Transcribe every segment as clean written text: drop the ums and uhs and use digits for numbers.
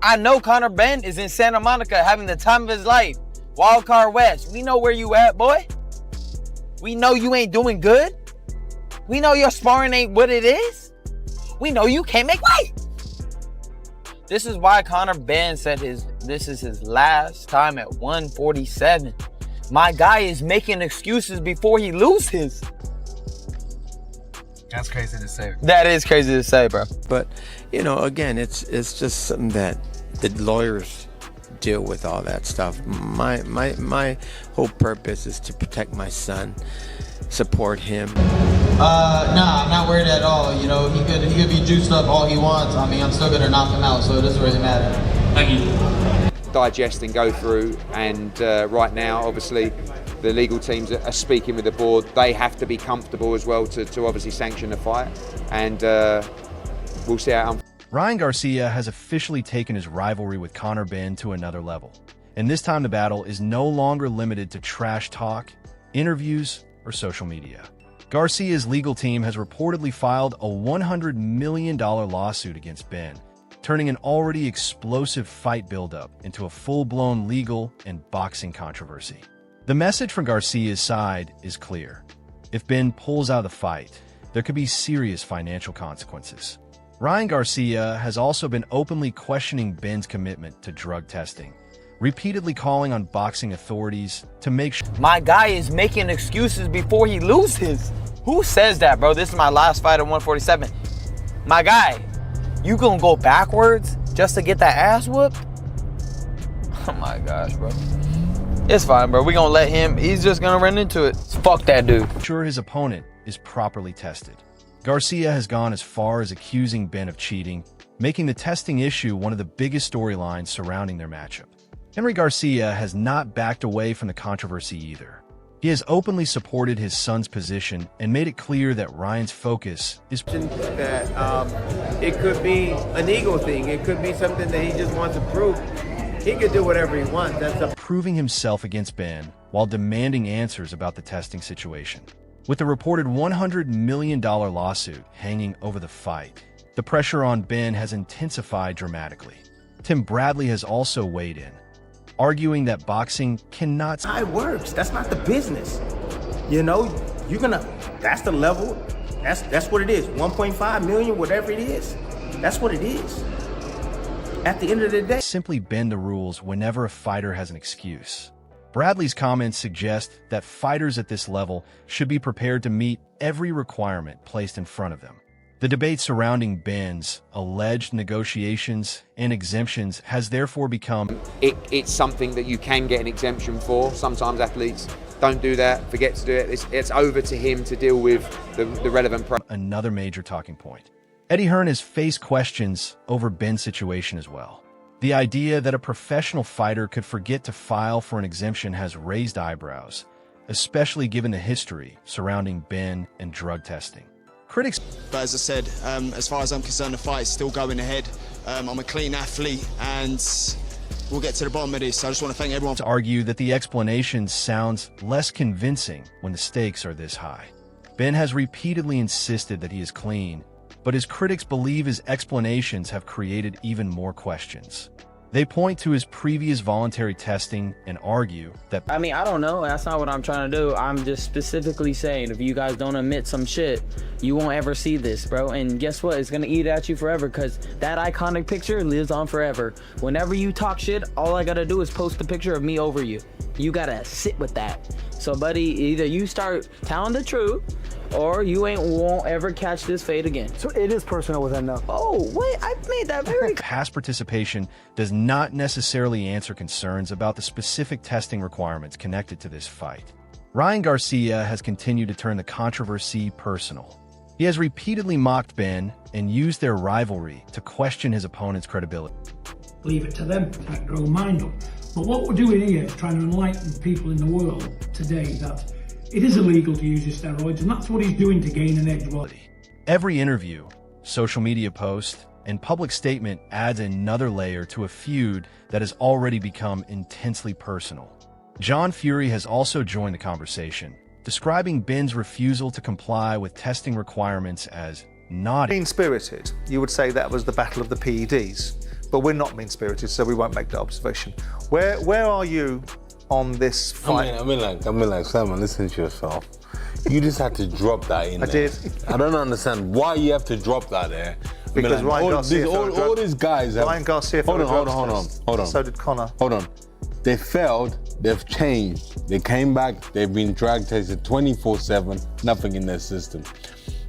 I know Conor Benn is in Santa Monica having the time of his life. Wildcard West. We know where you at, boy. We know you ain't doing good. We know your sparring ain't what it is. We know you can't make weight. This is why Conor Benn said this is his last time at 147. My guy is making excuses before he loses. That's crazy to say. That is crazy to say, bro. But, you know, again, it's just something that the lawyers deal with all that stuff. My whole purpose is to protect my son, support him. Nah, I'm not worried at all. You know, he could be juiced up all he wants. I mean, I'm still gonna knock him out, so it doesn't really matter. Thank you. Digest and go through, and right now, obviously, the legal teams are speaking with the board. They have to be comfortable as well to obviously sanction the fight, and we'll see how it unfolds. Ryan Garcia has officially taken his rivalry with Conor Benn to another level, and this time the battle is no longer limited to trash talk, interviews, or social media. Garcia's legal team has reportedly filed a $100 million lawsuit against Benn, turning an already explosive fight buildup into a full-blown legal and boxing controversy. The message from Garcia's side is clear. If Benn pulls out of the fight, there could be serious financial consequences. Ryan Garcia has also been openly questioning Benn's commitment to drug testing, repeatedly calling on boxing authorities to make sure my guy is making excuses before he loses. Who says that, bro? This is my last fight at 147. My guy, you gonna go backwards just to get that ass whooped? Oh my gosh, bro. It's fine, bro. We gonna let him. He's just gonna run into it. Fuck that dude. Sure his opponent is properly tested. Garcia has gone as far as accusing Benn of cheating, making the testing issue one of the biggest storylines surrounding their matchup. Henry Garcia has not backed away from the controversy either. He has openly supported his son's position and made it clear that Ryan's focus is That it could be an ego thing. It could be something that he just wants to prove. He could do whatever he wants. That's up. proving himself against Benn while demanding answers about the testing situation. With the reported $100 million lawsuit hanging over the fight, the pressure on Benn has intensified dramatically. Tim Bradley has also weighed in, arguing that boxing cannot... It works. That's not the business. You know, that's the level. That's what it is. 1.5 million, whatever it is. That's what it is. At the end of the day, simply bend the rules whenever a fighter has an excuse. Bradley's comments suggest that fighters at this level should be prepared to meet every requirement placed in front of them. The debate surrounding Benn's alleged negotiations and exemptions has therefore become... It's something that you can get an exemption for. Sometimes athletes don't do that, forget to do it. It's over to him to deal with the relevant... Another major talking point. Eddie Hearn has faced questions over Benn's situation as well. The idea that a professional fighter could forget to file for an exemption has raised eyebrows, especially given the history surrounding Benn and drug testing. Critics... But as I said, as far as I'm concerned, the fight's still going ahead. I'm a clean athlete, and we'll get to the bottom of this. I just want to thank everyone. Argue that the explanation sounds less convincing when the stakes are this high. Benn has repeatedly insisted that he is clean, but his critics believe his explanations have created even more questions. They point to his previous voluntary testing and argue that... I mean, I don't know. That's not what I'm trying to do. I'm just specifically saying if you guys don't admit some shit, you won't ever see this, bro. And guess what? It's going to eat at you forever because that iconic picture lives on forever. Whenever you talk shit, all I got to do is post a picture of me over you. You got to sit with that. So, buddy, either you start telling the truth or you won't ever catch this fade again. So it is personal with him now. Oh, wait, I made that very... Past participation does not necessarily answer concerns about the specific testing requirements connected to this fight. Ryan Garcia has continued to turn the controversy personal. He has repeatedly mocked Benn and used their rivalry to question his opponent's credibility. Leave it to them to make their own mind up. But what we're doing here is trying to enlighten people in the world today that it is illegal to use your steroids, and that's what he's doing to gain an edge. Every interview, social media post, and public statement adds another layer to a feud that has already become intensely personal. John Fury has also joined the conversation, describing Benn's refusal to comply with testing requirements as not mean-spirited. You would say that was the battle of the PEDs. but we're not mean-spirited, so we won't make that observation. Where are you on this fight? I mean, like Simon, listen to yourself. You just had to drop that in there. I did. I don't understand why you have to drop that there. Because Ryan Garcia all these guys have... Ryan Garcia Hold on. So did Conor. Hold on. They failed, they've changed, they came back, they've been drag tested 24/7, nothing in their system.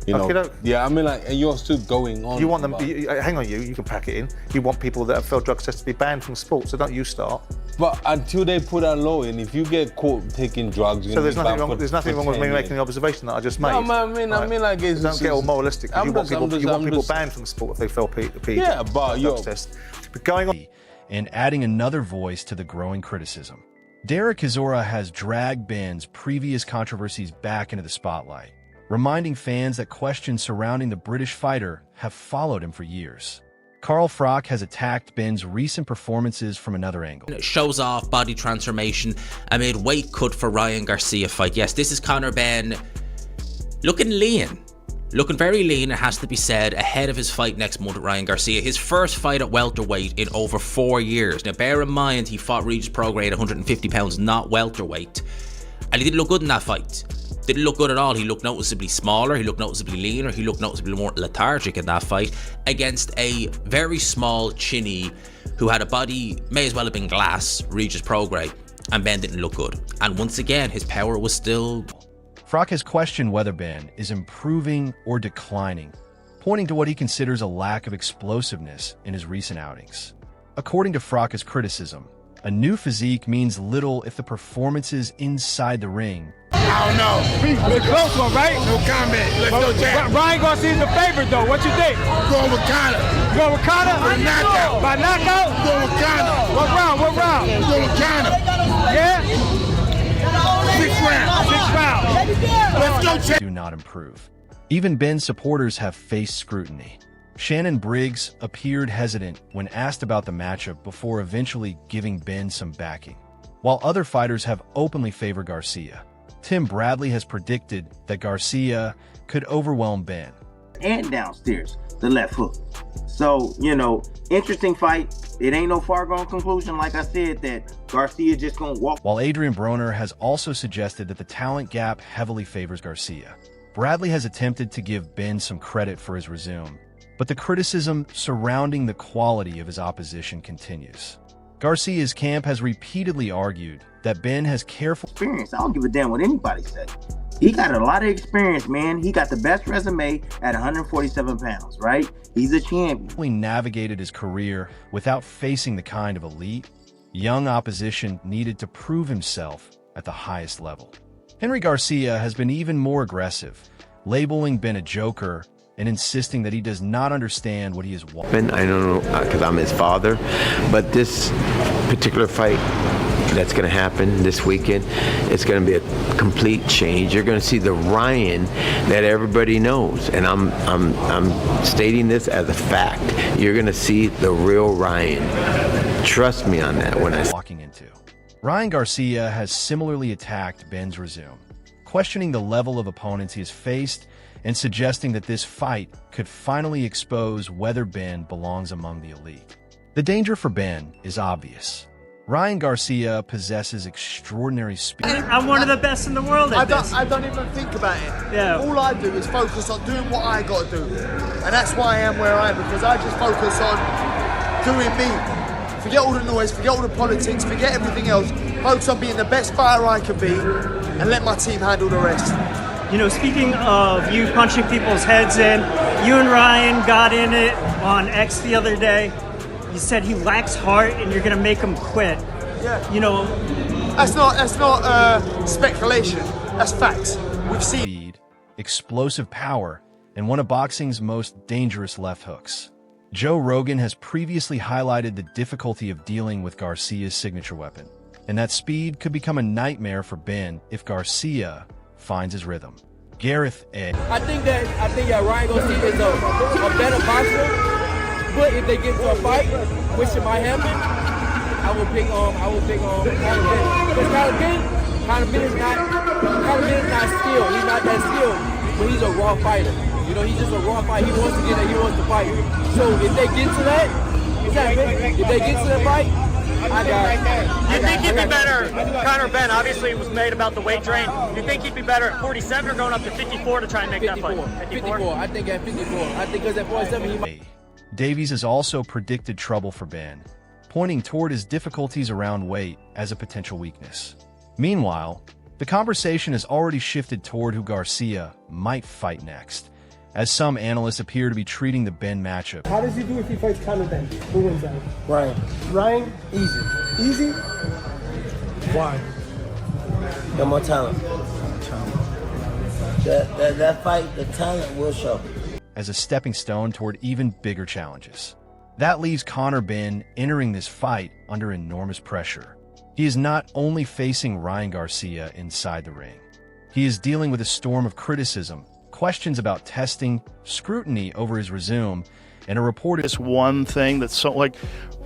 You know, yeah, I mean, like, and you're still going on. You want them, hang on, you can pack it in. You want people that have failed drug tests to be banned from sport, so don't you start. But until they put a law in, if you get caught taking drugs, so there's nothing wrong with me making the observation that I just made. No, I mean, like, it's don't get all moralistic. You want people banned from sport if they fail drug tests. But going on. And adding another voice to the growing criticism. Derek Chisora has dragged Benn's previous controversies back into the spotlight, reminding fans that questions surrounding the British fighter have followed him for years. Carl Froch has attacked Benn's recent performances from another angle. It shows off body transformation amid weight cut for Ryan Garcia fight. Yes, this is Conor Benn looking lean. Looking very lean, it has to be said, ahead of his fight next month with Ryan Garcia. His first fight at welterweight in over 4 years. Now, bear in mind, he fought Regis Prograis at 150 pounds, not welterweight. And he didn't look good in that fight. Didn't look good at all. He looked noticeably smaller, he looked noticeably leaner, he looked noticeably more lethargic in that fight against a very small chinny who had a body, may as well have been glass, Regis Prograis, and Benn didn't look good. And once again, his power was still... Froch has questioned whether Benn is improving or declining, pointing to what he considers a lack of explosiveness in his recent outings. According to Froch's criticism, a new physique means little if the performances inside the ring... I don't know. It's a close one, right? No comment. Let's go, Jack. Ryan Garcia's the favorite, though. What you think? Going with Conor. You going with Conor? By knockout. By knockout? Going with Conor. What round? What round? Going with Conor. Yeah? 6 rounds. 6 rounds. Let's go, Jack. Do not improve. Even Benn's supporters have faced scrutiny. Shannon Briggs appeared hesitant when asked about the matchup before eventually giving Benn some backing, while other fighters have openly favored Garcia. Tim Bradley has predicted that Garcia could overwhelm Benn. And downstairs, the left hook. So, interesting fight. It ain't no far-gone conclusion, like I said, that Garcia just gonna walk. While Adrian Broner has also suggested that the talent gap heavily favors Garcia. Bradley has attempted to give Benn some credit for his resume, but the criticism surrounding the quality of his opposition continues. Garcia's camp has repeatedly argued that Benn has careful experience. I don't give a damn what anybody says. He got a lot of experience, man. He got the best resume at 147 pounds, right? He's a champion. He navigated his career without facing the kind of elite, young opposition needed to prove himself at the highest level. Henry Garcia has been even more aggressive, labeling Benn a joker and insisting that he does not understand what he is watching. I don't know, because I'm his father, but this particular fight that's going to happen this weekend, it's going to be a complete change. You're going to see the Ryan that everybody knows, and I'm stating this as a fact. You're going to see the real Ryan. Trust me on that. When I walking into Ryan Garcia has similarly attacked Benn's resume, questioning the level of opponents he has faced and suggesting that this fight could finally expose whether Benn belongs among the elite. The danger for Benn is obvious. Ryan Garcia possesses extraordinary speed. I'm one of the best in the world at this. I don't even think about it. Yeah. All I do is focus on doing what I got to do. And that's why I am where I am, because I just focus on doing me. Forget all the noise, forget all the politics, forget everything else. Focus on being the best fighter I can be and let my team handle the rest. Speaking of you punching people's heads in, you and Ryan got in it on X the other day. You said he lacks heart and you're gonna make him quit. Yeah. That's not speculation. That's facts. We've seen speed, explosive power, and one of boxing's most dangerous left hooks. Joe Rogan has previously highlighted the difficulty of dealing with Garcia's signature weapon, and that speed could become a nightmare for Benn if Garcia finds his rhythm. Gareth A. I think that Ryan Garcia is a better boxer, but if they get into a fight, which it might happen, I will pick Conor Benn. Because Conor Benn is not skilled. He's not that skilled, but he's a raw fighter. He's just a raw fighter. He wants to get there. He wants to fight. So if they get to that, If they get to the fight, I got You think he'd be better? Conor Benn obviously was made about the weight drain. You think he'd be better at 47 or going up to 54 to try and make that fight? 54. I think at 54. I think because at 47 he might. Davies has also predicted trouble for Benn, pointing toward his difficulties around weight as a potential weakness. Meanwhile, the conversation has already shifted toward who Garcia might fight next, as some analysts appear to be treating the Benn matchup. How does he do if he fights Conor Benn? Who wins that? Ryan. Ryan? Easy. Easy? Why? Got more talent. That fight, the talent will show. As a stepping stone toward even bigger challenges. That leaves Conor Benn entering this fight under enormous pressure. He is not only facing Ryan Garcia inside the ring, he is dealing with a storm of criticism, questions about testing, scrutiny over his resume, and a reported... This one thing that's so, like,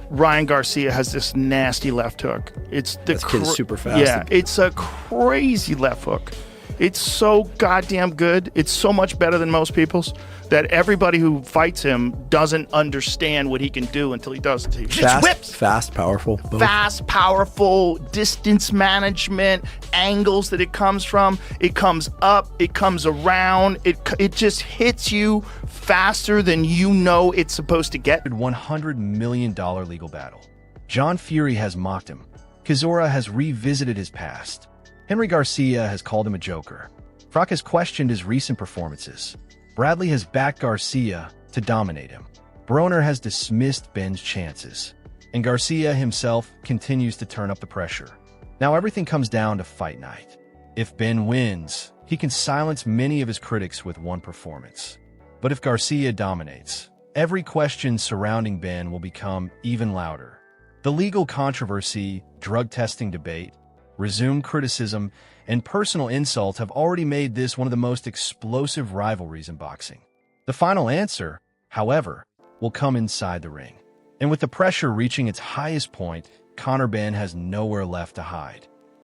Ryan Garcia has this nasty left hook. It's the this kid's super fast. Yeah, it's a crazy left hook. It's so goddamn good. It's so much better than most people's that everybody who fights him doesn't understand what he can do until he does it. He just whips. Fast, powerful. Both. Fast, powerful, distance management, angles that it comes from. It comes up, it comes around. It just hits you faster than you know it's supposed to get. $100 million legal battle. John Fury has mocked him. Chisora has revisited his past. Henry Garcia has called him a joker. Frock has questioned his recent performances. Bradley has backed Garcia to dominate him. Broner has dismissed Benn's chances. And Garcia himself continues to turn up the pressure. Now everything comes down to fight night. If Benn wins, he can silence many of his critics with one performance. But if Garcia dominates, every question surrounding Benn will become even louder. The legal controversy, drug testing debate, resumed criticism, and personal insult have already made this one of the most explosive rivalries in boxing. The final answer, however, will come inside the ring. And with the pressure reaching its highest point, Conor Benn has nowhere left to hide.